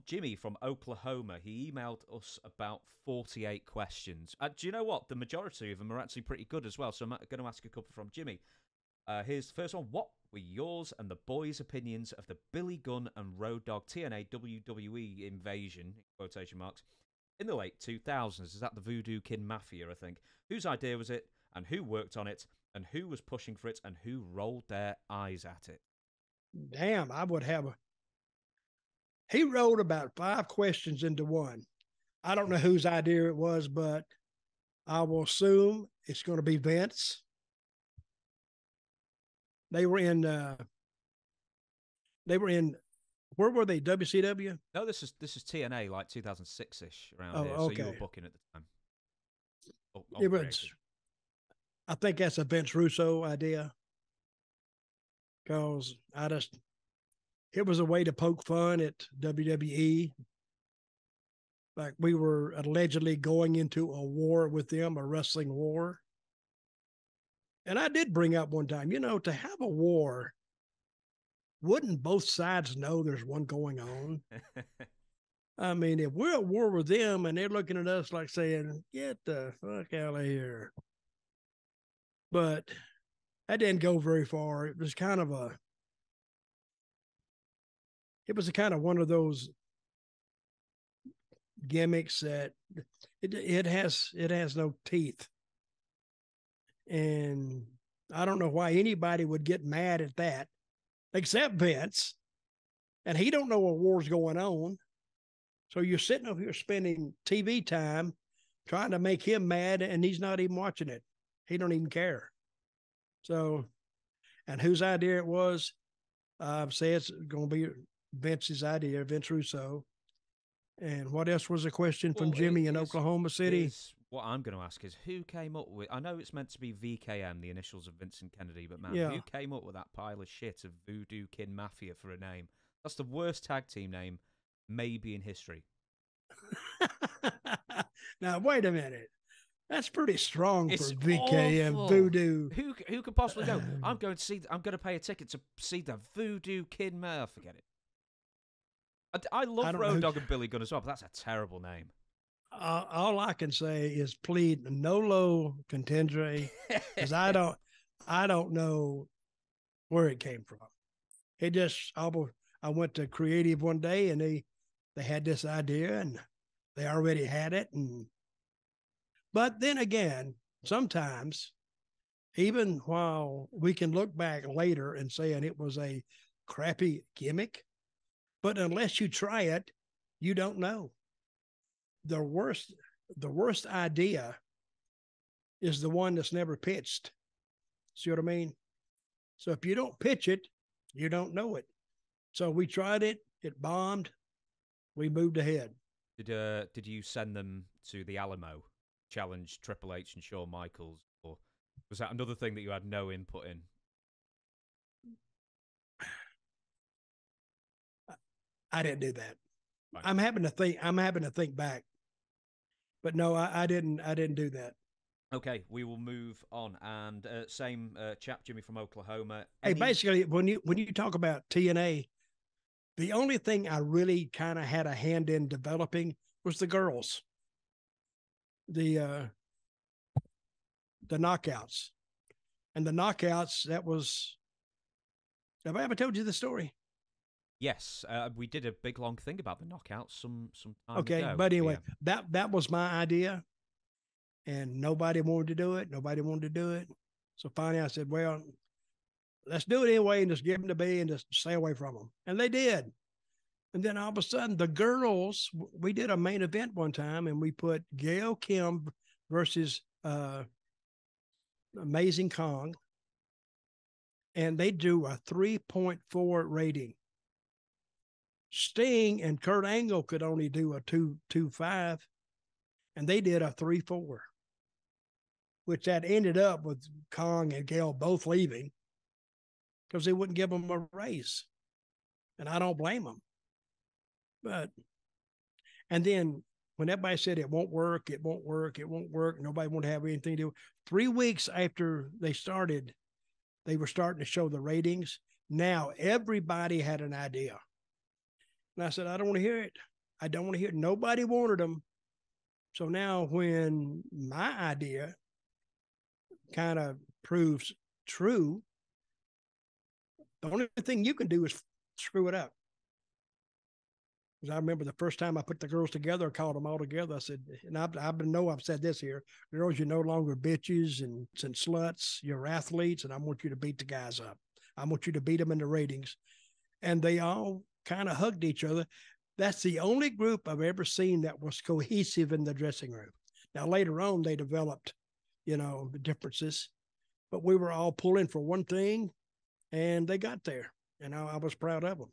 Jimmy from Oklahoma. He emailed us about 48 questions. Do you know what? The majority of them are actually pretty good as well. So I'm going to ask a couple from Jimmy. Here's the first one. What were yours and the boys' opinions of the Billy Gunn and Road Dogg TNA WWE invasion, in quotation marks, in the late 2000s? Is that the Voodoo Kid Mafia, I think? Whose idea was it, and who worked on it, and who was pushing for it, and who rolled their eyes at it? Damn, I would have a. He wrote about 5 questions into one. I don't know whose idea it was, but I will assume it's going to be Vince. They were in. Where were they? WCW? No, this is TNA, like 2006-ish around Oh, here. okay. So you were booking at the time. It was. I think that's a Vince Russo idea. Because it was a way to poke fun at WWE. Like we were allegedly going into a war with them, a wrestling war. And I did bring up one time, to have a war, wouldn't both sides know there's one going on? I mean, if we're at war with them and they're looking at us like saying, get the fuck out of here. But that didn't go very far. It was kind of one of those gimmicks that it has no teeth. And I don't know why anybody would get mad at that, except Vince. And he don't know a war's going on. So you're sitting over here spending TV time trying to make him mad, and he's not even watching it. He don't even care. So, and whose idea it was, say it's going to be Vince's idea, Vince Russo. And what else was a question from Jimmy in Oklahoma City? What I'm going to ask is who came up with, I know it's meant to be VKM, the initials of Vincent Kennedy, but man, who came up with that pile of shit of Voodoo Kid Mafia for a name? That's the worst tag team name maybe in history. Now, wait a minute. That's pretty strong it's for VKM awful. Voodoo. Who could possibly go? I'm going to pay a ticket to see the Voodoo Kid Mafia. Forget it. I love Road Dogg and Billy Gunn as well, but that's a terrible name. All I can say is plead nolo contendere, because I don't know where it came from. It just, I went to creative one day and they had this idea and they already had it. But then again, sometimes, even while we can look back later and saying it was a crappy gimmick, but unless you try it, you don't know. The worst idea is the one that's never pitched. See what I mean? So if you don't pitch it, you don't know it. So we tried it. It bombed. We moved ahead. Did you send them to the Alamo, challenge Triple H and Shawn Michaels, or was that another thing that you had no input in? I didn't do that. Right. I'm having to think back. But no, I didn't do that. Okay, we will move on. And same chap, Jimmy from Oklahoma. Hey, basically, when you talk about TNA, the only thing I really kind of had a hand in developing was the girls, the knockouts, and the knockouts. That was. Have I ever told you the story? Yes, we did a big long thing about the knockouts some time ago. Okay, but anyway, that was my idea, and nobody wanted to do it. So finally, I said, "Well, let's do it anyway, and just give them to me, and just stay away from them." And they did. And then all of a sudden, the girls. We did a main event one time, and we put Gail Kim versus Amazing Kong, and they drew a 3.4 rating. Sting and Kurt Angle could only do a 2.5, and they did a 3.4, which that ended up with Kong and Gale both leaving because they wouldn't give them a raise, and I don't blame them. And then when everybody said it won't work, nobody won't have anything to do. 3 weeks after they started, they were starting to show the ratings. Now everybody had an idea. And I said, I don't want to hear it. I don't want to hear it. Nobody wanted them. So now when my idea kind of proves true, the only thing you can do is screw it up. Because I remember the first time I put the girls together, I called them all together. I said, and I've said this here, girls, you're no longer bitches and sluts. You're athletes, and I want you to beat the guys up. I want you to beat them in the ratings. And they all kind of hugged each other. That's the only group I've ever seen that was cohesive in the dressing room. Now, later on, they developed, the differences, but we were all pulling for one thing, and they got there, and I was proud of them.